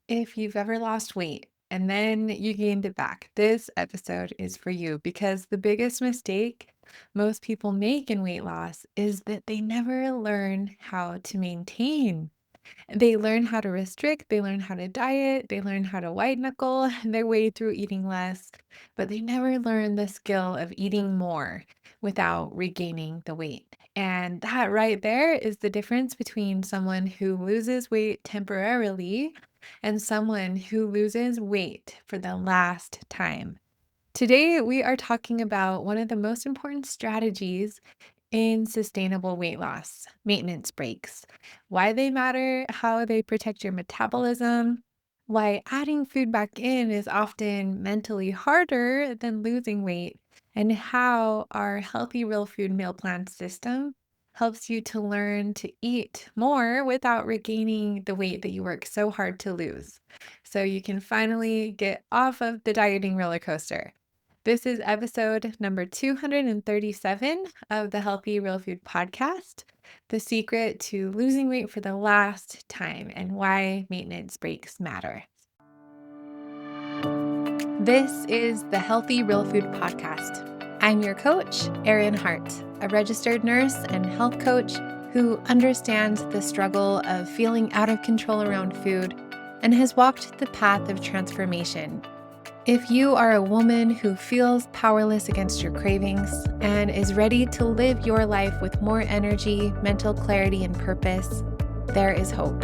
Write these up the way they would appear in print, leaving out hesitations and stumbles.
If you've ever lost weight and then you gained it back, this episode is for you because the biggest mistake most people make in weight loss is that they never learn how to maintain. They learn how to restrict, they learn how to diet, they learn how to white knuckle their way through eating less, but they never learn the skill of eating more without regaining the weight. And that right there is the difference between someone who loses weight temporarily and someone who loses weight for the last time. Today, we are talking about one of the most important strategies in sustainable weight loss, maintenance breaks, why they matter, how they protect your metabolism, why adding food back in is often mentally harder than losing weight, and how our healthy real food meal plan system helps you to learn to eat more without regaining the weight that you work so hard to lose. So you can finally get off of the dieting roller coaster. This is episode number 237 of the Healthy Real Food Podcast, the secret to losing weight for the last time and why maintenance breaks matter. This is the Healthy Real Food Podcast. I'm your coach, Erin Hart, a registered nurse and health coach who understands the struggle of feeling out of control around food and has walked the path of transformation. If you are a woman who feels powerless against your cravings and is ready to live your life with more energy, mental clarity, and purpose, there is hope.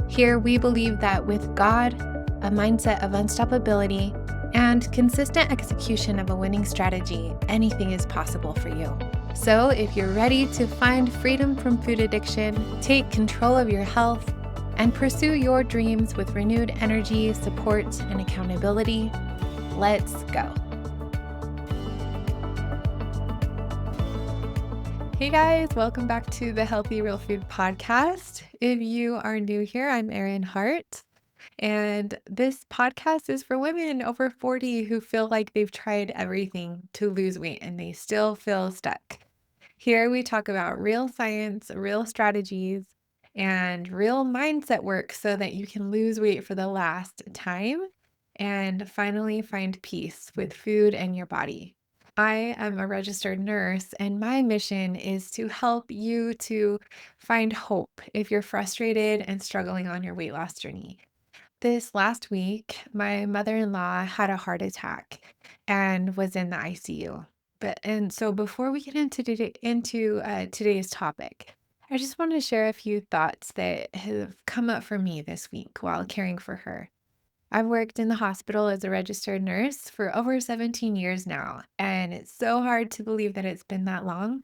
Here, we believe that with God, a mindset of unstoppability, and consistent execution of a winning strategy, anything is possible for you. So, if you're ready to find freedom from food addiction, take control of your health, and pursue your dreams with renewed energy, support, and accountability, let's go. Hey guys, welcome back to the Healthy Real Food Podcast. If you are new here, I'm Erin Hart, and this podcast is for women over 40 who feel like they've tried everything to lose weight and they still feel stuck. Here we talk about real science, real strategies, and real mindset work so that you can lose weight for the last time and finally find peace with food and your body. I am a registered nurse, and my mission is to help you to find hope if you're frustrated and struggling on your weight loss journey. This last week, my mother-in-law had a heart attack and was in the ICU. So before we get into today's topic, I just want to share a few thoughts that have come up for me this week while caring for her. I've worked in the hospital as a registered nurse for over 17 years now, and it's so hard to believe that it's been that long.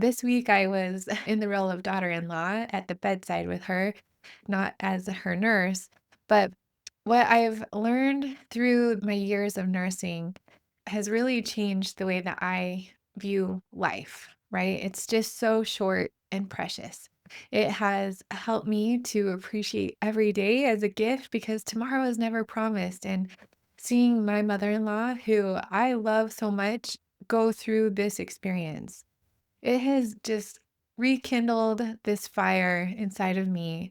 This week I was in the role of daughter-in-law at the bedside with her, not as her nurse. But what I've learned through my years of nursing has really changed the way that I view life, right? It's just so short and precious. It has helped me to appreciate every day as a gift because tomorrow is never promised. And seeing my mother-in-law, who I love so much, go through this experience, it has just rekindled this fire inside of me,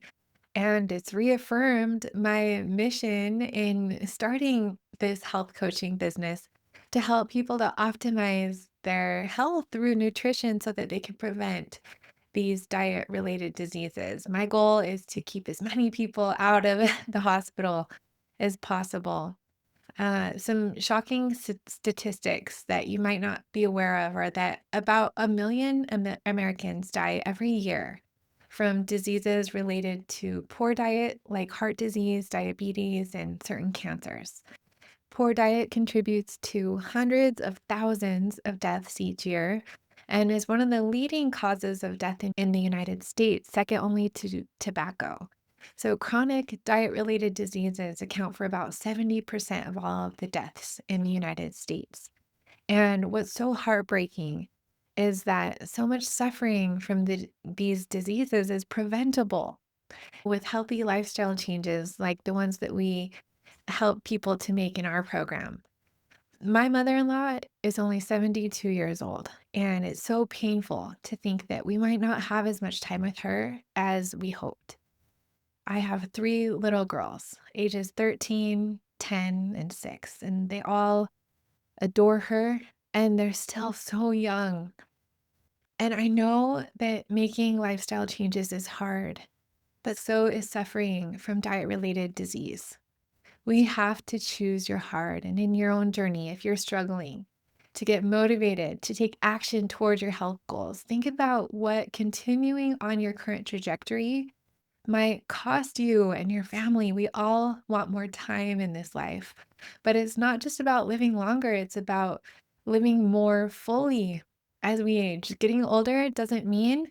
and it's reaffirmed my mission in starting this health coaching business to help people to optimize their health through nutrition so that they can prevent these diet related diseases. My goal is to keep as many people out of the hospital as possible. Some shocking statistics that you might not be aware of are that about 1 million Americans die every year from diseases related to poor diet, like heart disease, diabetes, and certain cancers. Poor diet contributes to hundreds of thousands of deaths each year and is one of the leading causes of death in the United States, second only to tobacco. So, chronic diet related diseases account for about 70% of all of the deaths in the United States. And what's so heartbreaking is that so much suffering from these diseases is preventable with healthy lifestyle changes like the ones that we help people to make in our program. My mother-in-law is only 72 years old, and it's so painful to think that we might not have as much time with her as we hoped. I have three little girls, ages 13, 10, and 6, and they all adore her, and they're still so young. And I know that making lifestyle changes is hard, but so is suffering from diet related disease. We have to choose your heart and in your own journey, if you're struggling, to get motivated, to take action towards your health goals. Think about what continuing on your current trajectory might cost you and your family. We all want more time in this life, but it's not just about living longer, it's about living more fully as we age. Getting older doesn't mean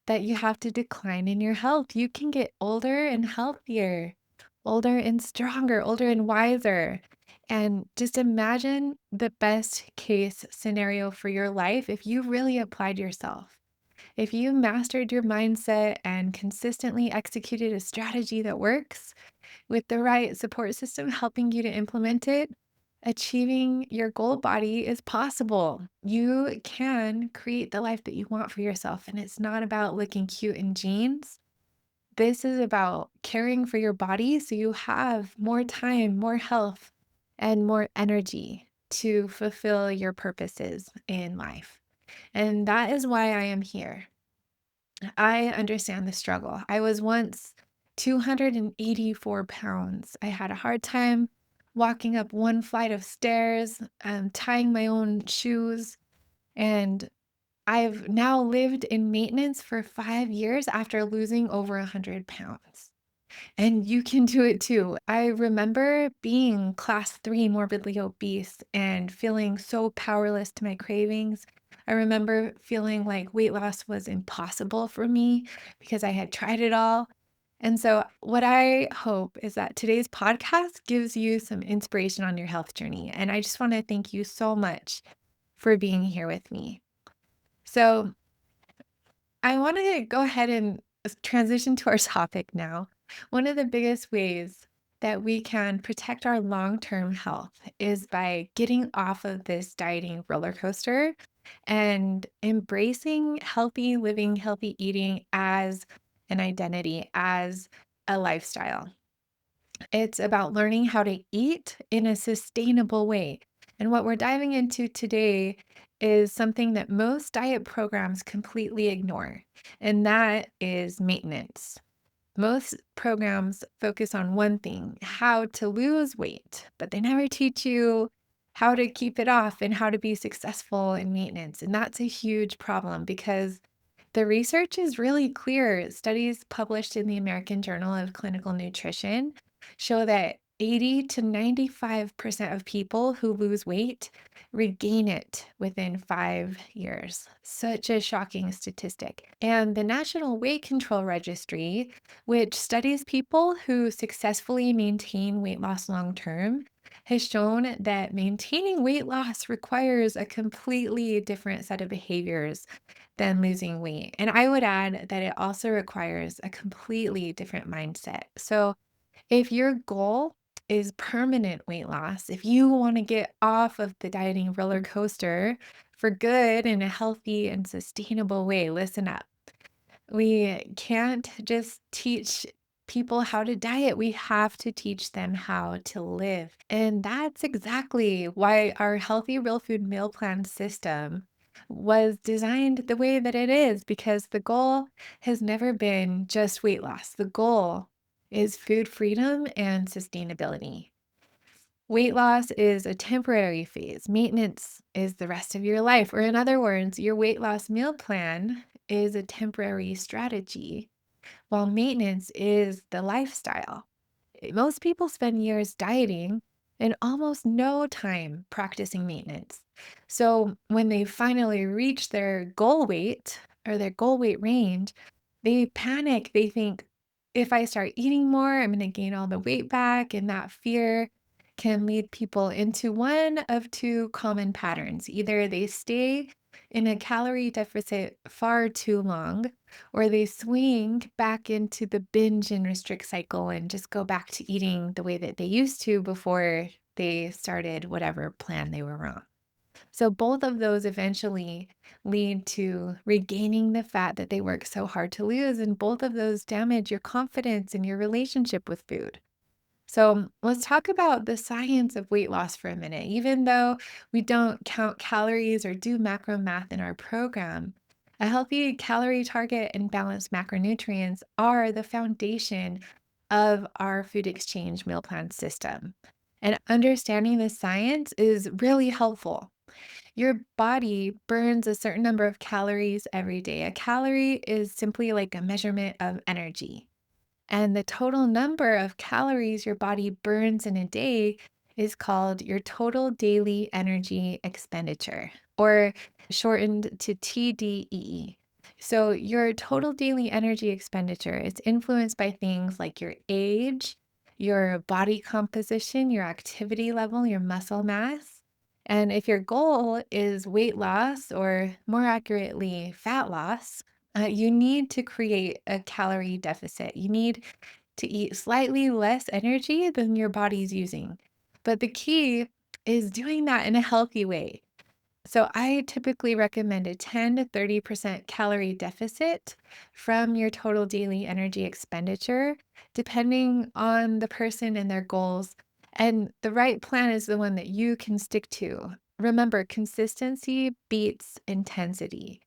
that you have to decline in your health. You can get older and healthier, older and stronger, older and wiser. And just imagine the best case scenario for your life if you really applied yourself. If you mastered your mindset and consistently executed a strategy that works with the right support system helping you to implement it, achieving your goal body is possible. You can create the life that you want for yourself. And it's not about looking cute in jeans. This is about caring for your body so you have more time, more health, and more energy to fulfill your purposes in life. And that is why I am here. I understand the struggle. I was once 284 pounds. I had a hard time walking up one flight of stairs, tying my own shoes, and I've now lived in maintenance for 5 years after losing over 100 pounds. And you can do it too. I remember being class 3 morbidly obese and feeling so powerless to my cravings. I remember feeling like weight loss was impossible for me because I had tried it all. And so, what I hope is that today's podcast gives you some inspiration on your health journey. And I just want to thank you so much for being here with me. So, I want to go ahead and transition to our topic now. One of the biggest ways that we can protect our long term health is by getting off of this dieting roller coaster and embracing healthy living, healthy eating as an identity, as a lifestyle. It's about learning how to eat in a sustainable way. And what we're diving into today is something that most diet programs completely ignore, and that is maintenance. Most programs focus on one thing, how to lose weight, but they never teach you how to keep it off and how to be successful in maintenance. And that's a huge problem because the research is really clear. Studies published in the American Journal of Clinical Nutrition show that 80 to 95% of people who lose weight regain it within 5 years. Such a shocking statistic. And the National Weight Control Registry, which studies people who successfully maintain weight loss long term, has shown that maintaining weight loss requires a completely different set of behaviors than losing weight. And I would add that it also requires a completely different mindset. So, if your goal is permanent weight loss, if you want to get off of the dieting roller coaster for good in a healthy and sustainable way, listen up. We can't just teach people how to diet. We have to teach them how to live. And that's exactly why our healthy real food meal plan system was designed the way that it is, because the goal has never been just weight loss. The goal is food freedom and sustainability. Weight loss is a temporary phase. Maintenance is the rest of your life. Or, in other words, your weight loss meal plan is a temporary strategy, while maintenance is the lifestyle. Most people spend years dieting and almost no time practicing maintenance. So, when they finally reach their goal weight or their goal weight range, they panic. They think, if I start eating more, I'm going to gain all the weight back. And that fear can lead people into one of two common patterns. Either they stay in a calorie deficit far too long, or they swing back into the binge and restrict cycle and just go back to eating the way that they used to before they started whatever plan they were on. So both of those eventually lead to regaining the fat that they work so hard to lose. And both of those damage your confidence and your relationship with food. So let's talk about the science of weight loss for a minute. Even though we don't count calories or do macro math in our program, a healthy calorie target and balanced macronutrients are the foundation of our food exchange meal plan system. And understanding the science is really helpful. Your body burns a certain number of calories every day. A calorie is simply like a measurement of energy. And the total number of calories your body burns in a day is called your total daily energy expenditure, or shortened to TDEE. So, your total daily energy expenditure is influenced by things like your age, your body composition, your activity level, your muscle mass. And if your goal is weight loss, or more accurately, fat loss, you need to create a calorie deficit. You need to eat slightly less energy than your body's using. But the key is doing that in a healthy way. So I typically recommend a 10 to 30% calorie deficit from your total daily energy expenditure, depending on the person and their goals. And the right plan is the one that you can stick to. Remember, consistency beats intensity.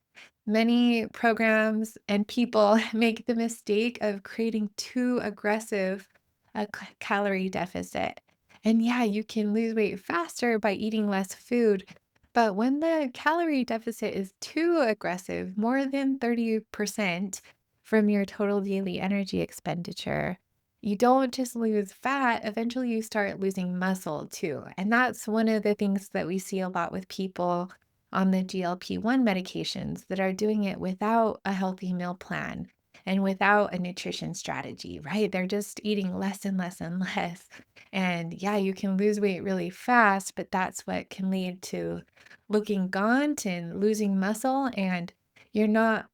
Many programs and people make the mistake of creating too aggressive a calorie deficit. And yeah, you can lose weight faster by eating less food, but when the calorie deficit is too aggressive, more than 30% from your total daily energy expenditure, you don't just lose fat, eventually you start losing muscle too. And that's one of the things that we see a lot with people on the GLP-1 medications that are doing it without a healthy meal plan and without a nutrition strategy, right? They're just eating less and less and less. And yeah, you can lose weight really fast, but that's what can lead to looking gaunt and losing muscle, and you're not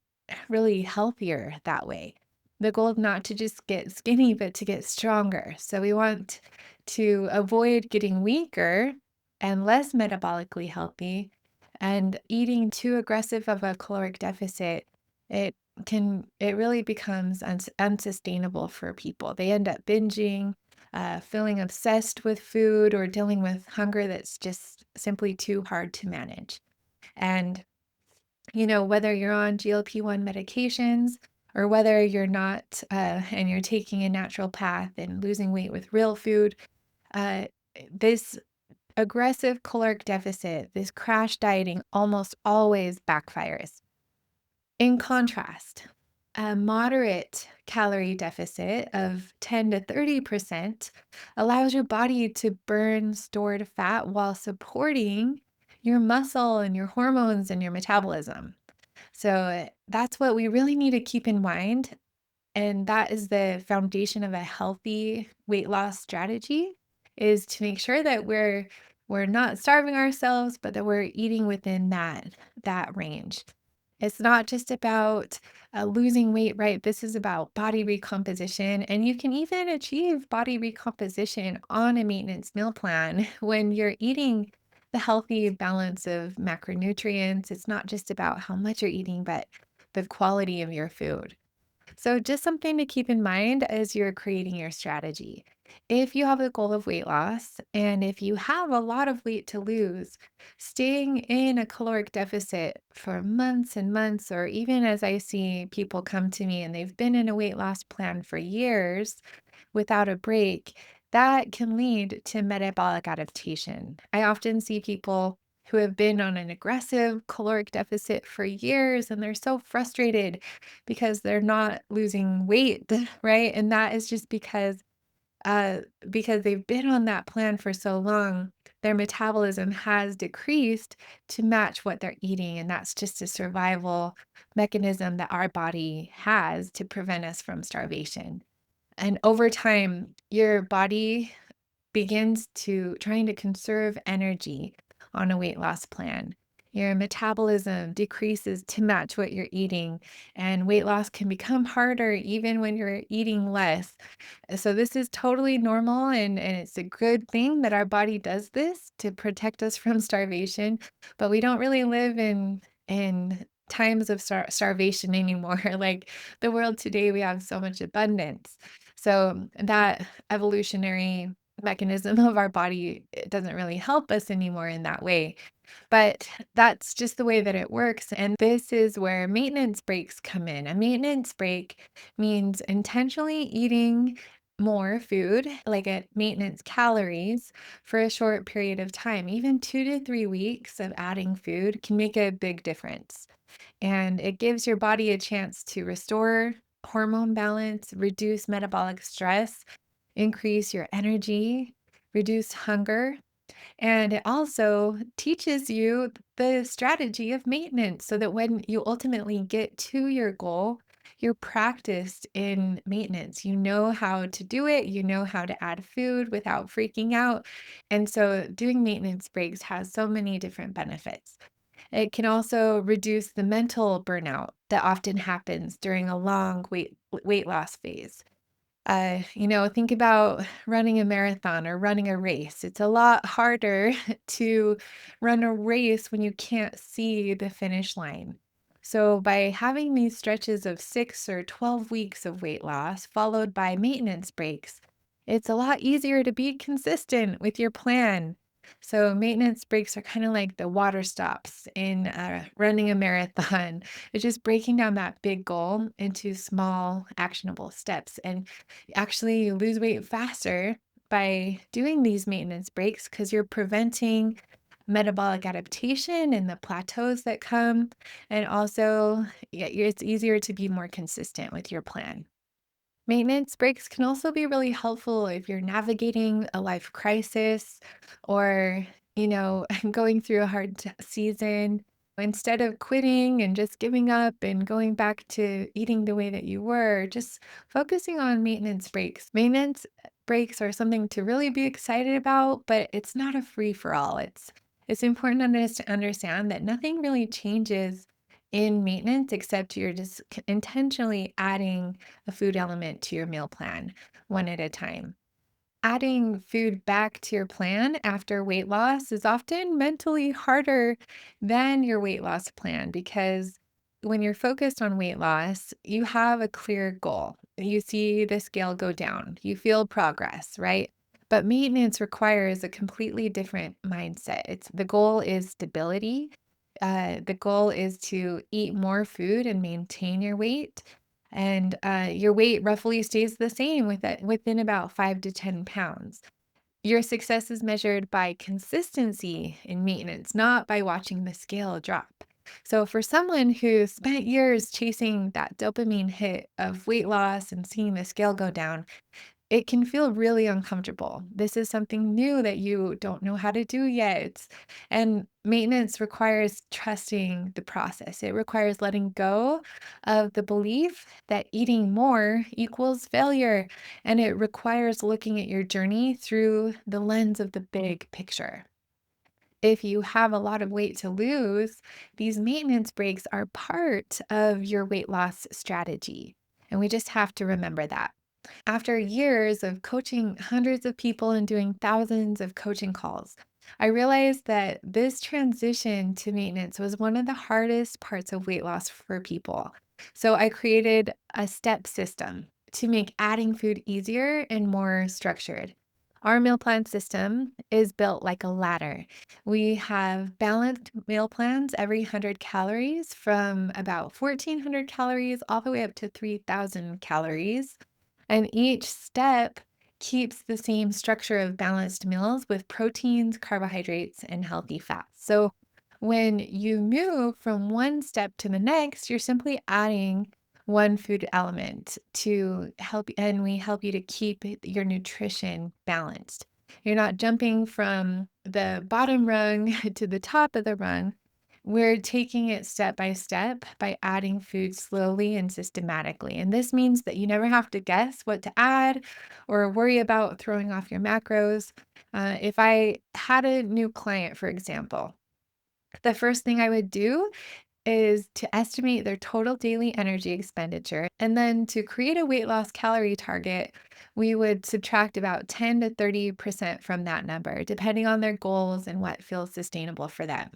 really healthier that way. The goal is not to just get skinny, but to get stronger. So we want to avoid getting weaker and less metabolically healthy, and eating too aggressive of a caloric deficit. It really becomes unsustainable for people. They end up binging, feeling obsessed with food, or dealing with hunger that's just simply too hard to manage. And, whether you're on GLP-1 medications or whether you're not, and you're taking a natural path and losing weight with real food, uh, this aggressive caloric deficit, this crash dieting almost always backfires. In contrast, a moderate calorie deficit of 10 to 30% allows your body to burn stored fat while supporting your muscle and your hormones and your metabolism. So that's what we really need to keep in mind. And that is the foundation of a healthy weight loss strategy, is to make sure that we're not starving ourselves, but that we're eating within that range. It's not just about losing weight, right? This is about body recomposition. And you can even achieve body recomposition on a maintenance meal plan when you're eating the healthy balance of macronutrients. It's not just about how much you're eating, but the quality of your food. So, just something to keep in mind as you're creating your strategy. If you have a goal of weight loss and if you have a lot of weight to lose, staying in a caloric deficit for months and months, or even as I see people come to me and they've been in a weight loss plan for years without a break, that can lead to metabolic adaptation. I often see people who have been on an aggressive caloric deficit for years and they're so frustrated because they're not losing weight, right? And that is just uh because they've been on that plan for so long, their metabolism has decreased to match what they're eating, and that's just a survival mechanism that our body has to prevent us from starvation. And over time, your body begins to trying to conserve energy on a weight loss plan. your metabolism decreases to match what you're eating, and weight loss can become harder even when you're eating less. So this is totally normal, and it's a good thing that our body does this to protect us from starvation, but we don't really live in times of starvation anymore. Like the world today, we have so much abundance. So that evolutionary mechanism of our body, it doesn't really help us anymore in that way. But that's just the way that it works, and this is where maintenance breaks come in. A maintenance break means intentionally eating more food, like at maintenance calories, for a short period of time. Even 2 to 3 weeks of adding food can make a big difference, and it gives your body a chance to restore hormone balance, reduce metabolic stress, increase your energy, reduce hunger, and it also teaches you the strategy of maintenance so that when you ultimately get to your goal, you're practiced in maintenance. You know how to do it, you know how to add food without freaking out. And so doing maintenance breaks has so many different benefits. It can also reduce the mental burnout that often happens during a long weight loss phase. Think about running a marathon or running a race. It's a lot harder to run a race when you can't see the finish line. So, by having these stretches of 6 or 12 weeks of weight loss, followed by maintenance breaks, it's a lot easier to be consistent with your plan. So, maintenance breaks are kind of like the water stops in running a marathon. It's just breaking down that big goal into small, actionable steps. And actually you lose weight faster by doing these maintenance breaks because you're preventing metabolic adaptation and the plateaus that come. And also, yeah, it's easier to be more consistent with your plan. Maintenance breaks can also be really helpful if you're navigating a life crisis or, going through a hard season. Instead of quitting and just giving up and going back to eating the way that you were, just focusing on maintenance breaks. Maintenance breaks are something to really be excited about, but it's not a free for all. It's important to understand that nothing really changes in maintenance except you're just intentionally adding a food element to your meal plan one at a time. Adding food back to your plan after weight loss is often mentally harder than your weight loss plan because when you're focused on weight loss, you have a clear goal. You see the scale go down, you feel progress, right? But maintenance requires a completely different mindset. The goal is stability. The goal is to eat more food and maintain your weight, and your weight roughly stays the same within about 5 to 10 pounds. Your success is measured by consistency in maintenance, not by watching the scale drop. So, for someone who spent years chasing that dopamine hit of weight loss and seeing the scale go down, it can feel really uncomfortable. This is something new that you don't know how to do yet. And maintenance requires trusting the process. It requires letting go of the belief that eating more equals failure. And it requires looking at your journey through the lens of the big picture. If you have a lot of weight to lose, these maintenance breaks are part of your weight loss strategy. And we just have to remember that. After years of coaching hundreds of people and doing thousands of coaching calls, I realized that this transition to maintenance was one of the hardest parts of weight loss for people. So I created a step system to make adding food easier and more structured. Our meal plan system is built like a ladder. We have balanced meal plans every 100 calories from about 1,400 calories all the way up to 3,000 calories. And each step keeps the same structure of balanced meals with proteins, carbohydrates, and healthy fats. So when you move from one step to the next, you're simply adding one food element to help, and we help you to keep your nutrition balanced. You're not jumping from the bottom rung to the top of the rung. We're taking it step by step by adding food slowly and systematically. And this means that you never have to guess what to add or worry about throwing off your macros. If I had a new client, for example, The first thing I would do is to estimate their total daily energy expenditure. And then to create a weight loss calorie target, we would subtract about 10 to 30% from that number, depending on their goals and what feels sustainable for them.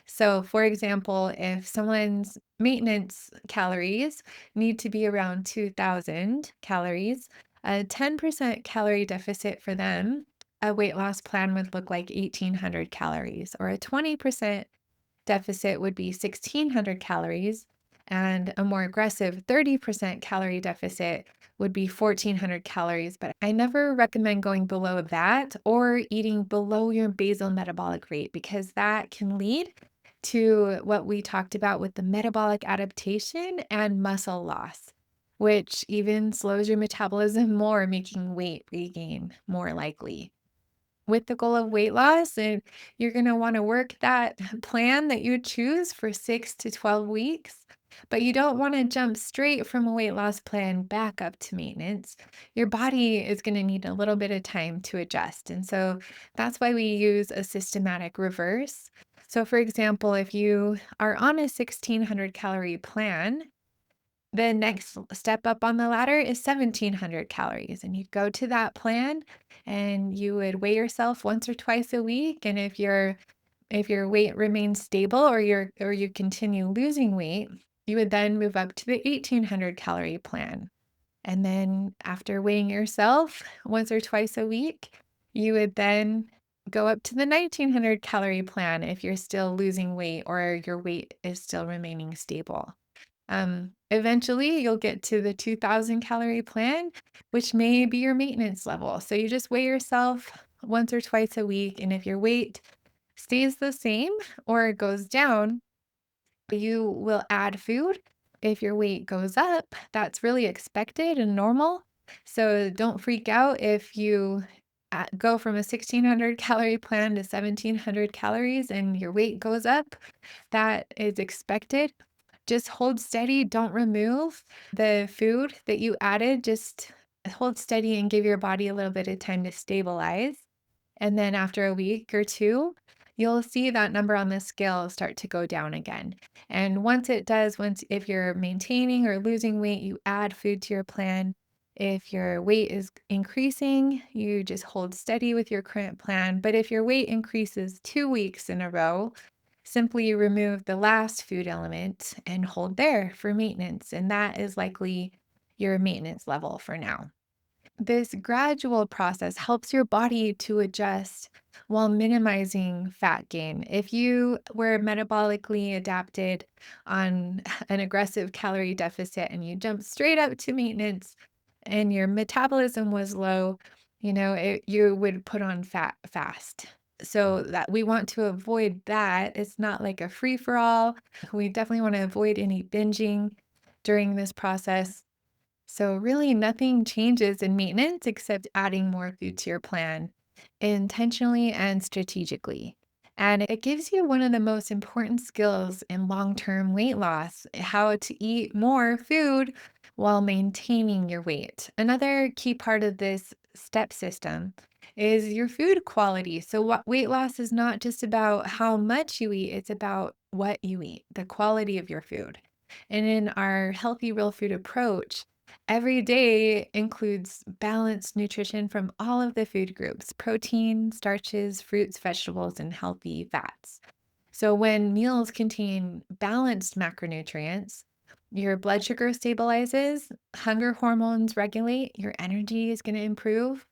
So, for example, if someone's maintenance calories need to be around 2,000 calories, a 10% calorie deficit for them, a weight loss plan would look like 1,800 calories, or a 20% deficit would be 1,600 calories, and a more aggressive 30% calorie deficit would be 1,400 calories. But I never recommend going below that or eating below your basal metabolic rate because that can lead to what we talked about with the metabolic adaptation and muscle loss, which even slows your metabolism more, making weight regain more likely with the goal of weight loss, and you're going to want to work that plan that you choose for 6 to 12 weeks. But you don't want to jump straight from a weight loss plan back up to maintenance. Your body is going to need a little bit of time to adjust. And so that's why we use a systematic reverse. So, for example, if you are on a 1,600 calorie plan, the next step up on the ladder is 1,700 calories, and you go to that plan and you would weigh yourself once or twice a week, and if your weight remains stable or you continue losing weight, you would then move up to the 1,800 calorie plan. And then after weighing yourself once or twice a week, you would then go up to the 1,900 calorie plan if you're still losing weight or your weight is still remaining stable. Eventually, you'll get to the 2,000 calorie plan, which may be your maintenance level. So you just weigh yourself once or twice a week. And if your weight stays the same or goes down, you will add food. If your weight goes up, that's really expected and normal. So don't freak out if you go from a 1,600 calorie plan to 1,700 calories and your weight goes up. That is expected. Just hold steady, don't remove the food that you added, just hold steady and give your body a little bit of time to stabilize. And then after a week or two, you'll see that number on the scale start to go down again. And once it does, once if you're maintaining or losing weight, you add food to your plan. If your weight is increasing, you just hold steady with your current plan. But if your weight increases 2 weeks in a row, simply remove the last food element and hold there for maintenance. And that is likely your maintenance level for now. This gradual process helps your body to adjust while minimizing fat gain. If you were metabolically adapted on an aggressive calorie deficit and you jumped straight up to maintenance and your metabolism was low, you would put on fat fast. So that we want to avoid that. It's not like a free for all. We definitely want to avoid any binging during this process. So, really, nothing changes in maintenance except adding more food to your plan intentionally and strategically. And it gives you one of the most important skills in long term weight loss how to eat more food while maintaining your weight. Another key part of this step system is your food quality. So, what weight loss is not just about how much you eat, it's about what you eat, the quality of your food. And in our healthy real food approach, every day includes balanced nutrition from all of the food groups: protein, starches, fruits, vegetables, and healthy fats. So, when meals contain balanced macronutrients, your blood sugar stabilizes, hunger hormones regulate, your energy is going to improve,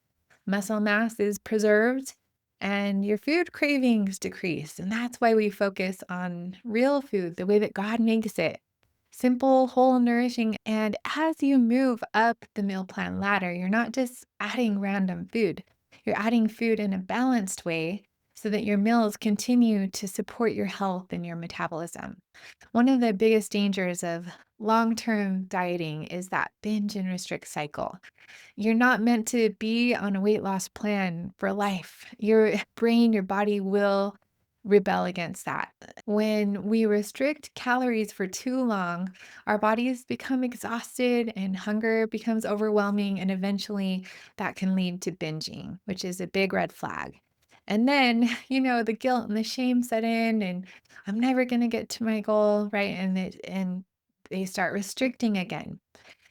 muscle mass is preserved, and your food cravings decrease. And that's why we focus on real food, the way that God makes it. Simple, whole, nourishing. And as you move up the meal plan ladder, you're not just adding random food, you're adding food in a balanced way so that your meals continue to support your health and your metabolism. One of the biggest dangers of long term dieting is that binge and restrict cycle. You're not meant to be on a weight loss plan for life. Your brain, your body will rebel against that. When we restrict calories for too long, our bodies become exhausted and hunger becomes overwhelming. And eventually that can lead to binging, which is a big red flag. And then, the guilt and the shame set in, and I'm never going to get to my goal, right? And they start restricting again.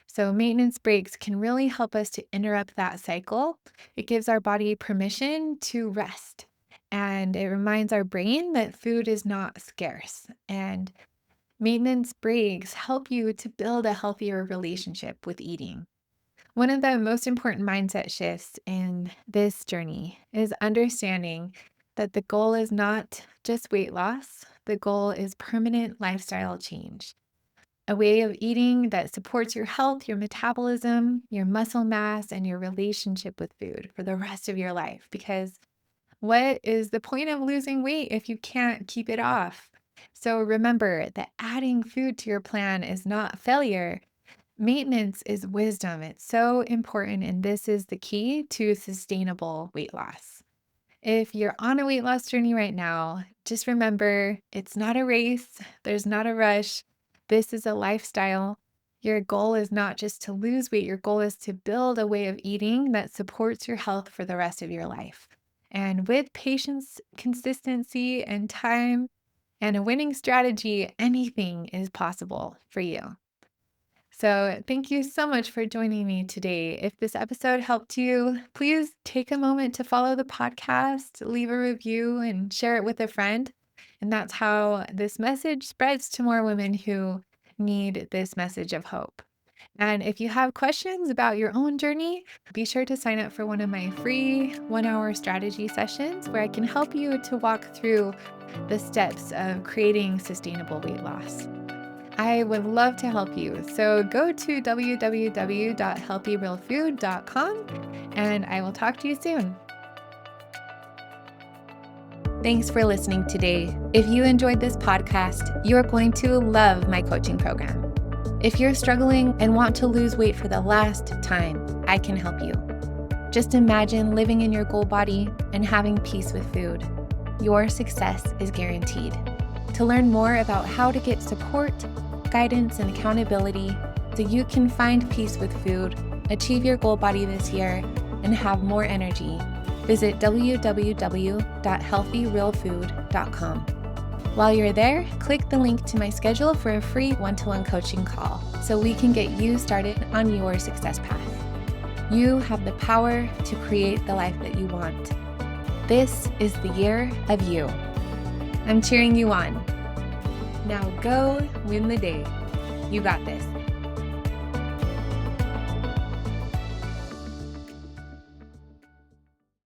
So maintenance breaks can really help us to interrupt that cycle. It gives our body permission to rest. And it reminds our brain that food is not scarce. And maintenance breaks help you to build a healthier relationship with eating. One of the most important mindset shifts in this journey is understanding that the goal is not just weight loss, the goal is permanent lifestyle change. A way of eating that supports your health, your metabolism, your muscle mass, and your relationship with food for the rest of your life. Because what is the point of losing weight if you can't keep it off? So remember that adding food to your plan is not failure. Maintenance is wisdom. It's so important, and this is the key to sustainable weight loss. If you're on a weight loss journey right now, just remember it's not a race, there's not a rush. This is a lifestyle. Your goal is not just to lose weight, your goal is to build a way of eating that supports your health for the rest of your life. And with patience, consistency, and time, and a winning strategy, anything is possible for you. So, thank you so much for joining me today. If this episode helped you, please take a moment to follow the podcast, leave a review, and share it with a friend. And that's how this message spreads to more women who need this message of hope. And if you have questions about your own journey, be sure to sign up for one of my free 1 hour strategy sessions where I can help you to walk through the steps of creating sustainable weight loss. I would love to help you. So go to www.healthyrealfood.com and I will talk to you soon. Thanks for listening today. If you enjoyed this podcast, you're going to love my coaching program. If you're struggling and want to lose weight for the last time, I can help you. Just imagine living in your goal body and having peace with food. Your success is guaranteed. To learn more about how to get support, guidance, and accountability so you can find peace with food, achieve your goal body this year, and have more energy, visit www.healthyrealfood.com. While you're there, click the link to my schedule for a free one-to-one coaching call so we can get you started on your success path. You have the power to create the life that you want. This is the year of you. I'm cheering you on. Now go win the day. You got this.